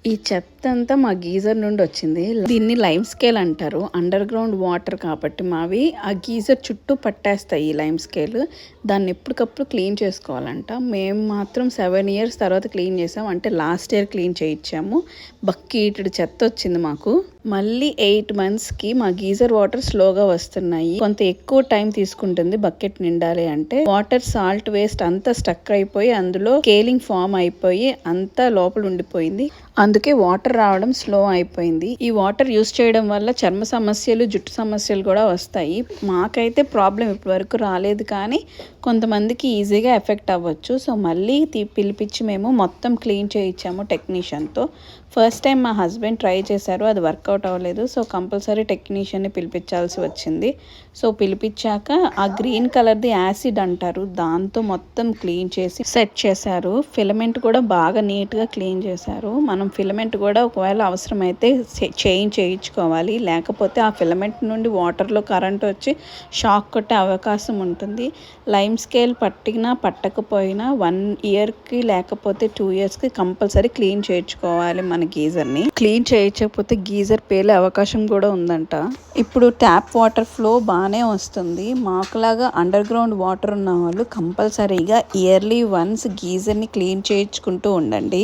ఈ చెత్త అంతా మా గీజర్ నుండి వచ్చింది. దీన్ని లైమ్ స్కేల్ అంటారు. అండర్ గ్రౌండ్ వాటర్ కాబట్టి మావి ఆ గీజర్ చుట్టూ పట్టేస్తాయి ఈ లైమ్ స్కేల్. దాన్ని ఎప్పటికప్పుడు క్లీన్ చేసుకోవాలంట. మేము మాత్రం 7 years తర్వాత క్లీన్ చేసాం. అంటే లాస్ట్ ఇయర్ క్లీన్ చేయించాము. బక్కీటుడు చెత్త వచ్చింది మాకు. మళ్ళీ 8 monthsకి మా గీజర్ వాటర్ స్లోగా వస్తున్నాయి. కొంత ఎక్కువ టైం తీసుకుంటుంది బకెట్ నిండాలి అంటే. వాటర్ సాల్ట్ వేస్ట్ అంతా స్టక్ అయిపోయి అందులో స్కేలింగ్ ఫామ్ అయిపోయి అంతా లోపల ఉండిపోయింది. అందుకే వాటర్ రావడం స్లో అయిపోయింది. ఈ వాటర్ యూస్ చేయడం వల్ల చర్మ సమస్యలు, జుట్టు సమస్యలు కూడా వస్తాయి. మాకైతే ప్రాబ్లం ఇప్పటి వరకు రాలేదు, కానీ కొంతమందికి ఈజీగా ఎఫెక్ట్ అవ్వచ్చు. సో మళ్ళీ పిలిపించి మేము మొత్తం క్లీన్ చేయించాము టెక్నీషియన్తో. ఫస్ట్ టైం మా హస్బెండ్ ట్రై చేశారు, అది వర్కౌట్ అవ్వలేదు. సో కంపల్సరీ టెక్నీషియన్ని పిలిపించాల్సి వచ్చింది. సో పిలిపించాక ఆ గ్రీన్ కలర్ది యాసిడ్ అంటారు, దాంతో మొత్తం క్లీన్ చేసి సెట్ చేశారు. ఫిలమెంట్ కూడా బాగా నీట్గా క్లీన్ చేశారు. మనం ఫిలమెంట్ కూడా ఒకవేళ అవసరమైతే చేయించుకోవాలి, లేకపోతే ఆ ఫిలమెంట్ నుండి వాటర్లో కరెంట్ వచ్చి షాక్ కొట్టే అవకాశం ఉంటుంది. లైమ్ స్కేల్ పట్టినా పట్టకపోయినా 1 yearకి లేకపోతే 2 yearsకి కంపల్సరీ క్లీన్ చేయించుకోవాలి. మన గీజర్ని క్లీన్ చేయించకపోతే గీజర్ పేలే అవకాశం కూడా ఉందంట. ఇప్పుడు ట్యాప్ వాటర్ ఫ్లో బాగానే వస్తుంది. మాకులాగా అండర్ గ్రౌండ్ వాటర్ ఉన్న వాళ్ళు కంపల్సరీగా ఇయర్లీ వన్స్ గీజర్ని క్లీన్ చేయించుకుంటూ ఉండండి.